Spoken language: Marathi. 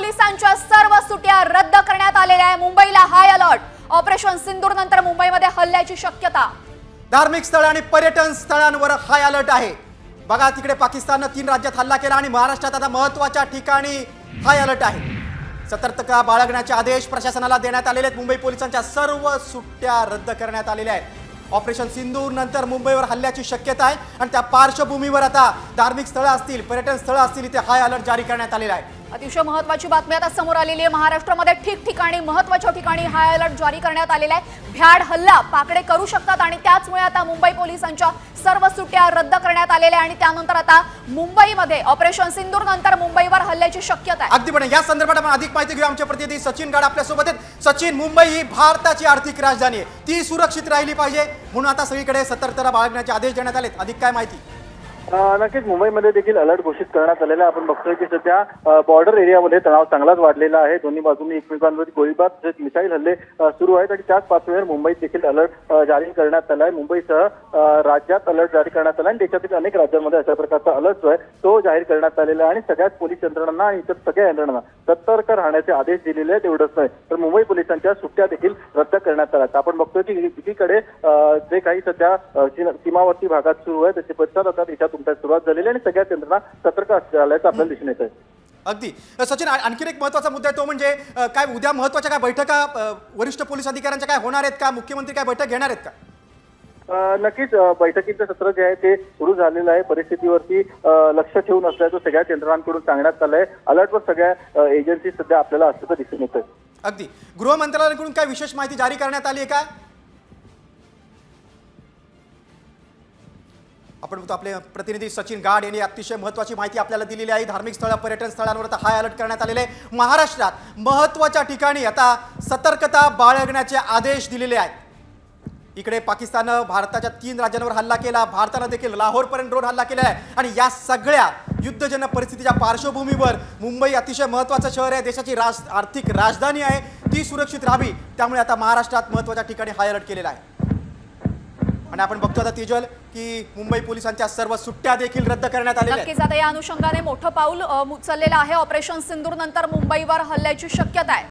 पोलिसांच्या सर्व सुट्ट्या रद्द करण्यात आलेल्या आहे। मुंबईला हाय अलर्ट। ऑपरेशन सिंदूर नंतर मुंबईमध्ये हल्ल्याची शक्यता। धार्मिक स्थळ आणि पर्यटन स्थळांवर हाय अलर्ट आहे। बघा तिकडे पाकिस्तानने 3 राज्यात हल्ला केला आणि महाराष्ट्रात आता महत्त्वाच्या ठिकाणी हाय अलर्ट आहे। सतर्कता बाळगण्याचे आदेश प्रशासनाला देण्यात आलेले आहेत। मुंबई पोलिसांच्या सर्व सुट्ट्या रद्द करण्यात आलेल्या आहेत। ऑपरेशन सिंदूर नंतर मुंबईवर हल्ल्याची शक्यता आहे आणि त्या पार्श्वभूमीवर आता धार्मिक स्थळ असतील पर्यटन स्थळ असतील इथे हाय अलर्ट जारी करण्यात आलेला आहे। अतिशय महत्त्वाची बातमी आता समोर आलेली आहे। महाराष्ट्रामध्ये ठिकठिकाणी महत्त्वाच्या ठिकाणी हाय अलर्ट जारी करण्यात आलेला आहे। भ्याड हल्ला पाकडे करू शकतात आणि त्याचमुळे आता मुंबई पोलिसांच्या सर्व सुट्ट्या रद्द करण्यात आलेल्या आणि त्यानंतर आता मुंबईमध्ये ऑपरेशन सिंदूर नंतर मुंबईवर हल्ल्याची शक्यता आहे। अगदी पण या संदर्भात आपण अधिक माहिती घेऊ। आमचे प्रतिनिधी सचिन गाड आपल्या सोबत आहेत। सचिन, मुंबई ही भारताची आर्थिक राजधानी आहे, ती सुरक्षित राहिली पाहिजे म्हणून आता सगळीकडे सतर्कता बाळगण्याचे आदेश देण्यात आलेत। अधिक काय माहिती? नक्कीच मुंबईमध्ये देखील अलर्ट घोषित करण्यात आलेला आहे। आपण बघतोय की सध्या बॉर्डर एरियामध्ये तणाव चांगलाच वाढलेला आहे। दोन्ही बाजूंनी एकमेकांवर गोळीबार तसेच मिसाईल हल्ले सुरू आहेत आणि त्याच पार्श्वभूमीवर मुंबईत देखील अलर्ट जारी करण्यात आला आहे। मुंबईसह राज्यात अलर्ट जारी करण्यात आला आणि देशातील अनेक राज्यांमध्ये अशा प्रकारचा अलर्ट जो आहे तो जाहीर करण्यात आलेला आहे आणि सगळ्याच पोलीस यंत्रणांना आणि इतर सगळ्या यंत्रणांना सतर्क राहण्याचे आदेश दिलेले आहेत। एवढंच नाही तर मुंबई पोलिसांच्या सुट्ट्या देखील रद्द करण्यात आल्या। आपण बघतोय की एकीकडे जे काही सध्या सीमावर्ती भागात सुरू आहे त्याचे पश्चात आता देशात सुरुवात झालेली आणि सगळ्याच यंत्रणा सतर्क असल्याचं आपल्याला दिसून येत आहे। अगदी सचिन, आणखी एक महत्त्वाचा मुद्दा आहे तो म्हणजे काय उद्या महत्त्वाच्या काय बैठका वरिष्ठ पोलीस अधिकाऱ्यांच्या काय होणार आहेत का? मुख्यमंत्री काय बैठक घेणार आहेत का? नक्कीच बैठकीचं सत्र जे आहे ते सुरू झालेलं आहे। परिस्थितीवरती लक्ष ठेवून असल्याचं सगळ्याच यंत्रणांकडून सांगण्यात आलंय। अलर्टवर सगळ्या एजन्सी सध्या आपल्याला असल्याचं दिसून येत आहे। अगदी गृह मंत्रालयाकडून काय विशेष माहिती जारी करण्यात आली आहे का? आपण आपले प्रतिनिधी सचिन गाड यांनी अतिशय महत्त्वाची माहिती आपल्याला दिलेली आहे। धार्मिक स्थळ पर्यटन स्थळांवर आता हाय अलर्ट करण्यात आलेले आहे। महाराष्ट्रात महत्त्वाच्या ठिकाणी आता सतर्कता बाळगण्याचे आदेश दिलेले आहेत। इकडे पाकिस्तानने भारताच्या 3 राज्यांवर हल्ला केला, भारताने देखील लाहोरपर्यंत ड्रोन हल्ला केला आहे आणि या सगळ्या युद्धजन्य परिस्थितीच्या पार्श्वभूमीवर मुंबई अतिशय महत्त्वाचं शहर आहे, देशाची आर्थिक राजधानी आहे, ती सुरक्षित राहावी त्यामुळे आता महाराष्ट्रात महत्त्वाच्या ठिकाणी हाय अलर्ट केलेला आहे। आणि आपण बघतो आता तेजल की मुंबई पोलिसांच्या सर्व सुट्ट्या देखील रद्द करण्यात आलेल्या आहेत। नक्कीच आता या अनुषंगाने मोठं पाऊल उचललेलं आहे। ऑपरेशन सिंदूर नंतर मुंबईवर हल्ल्याची शक्यता आहे।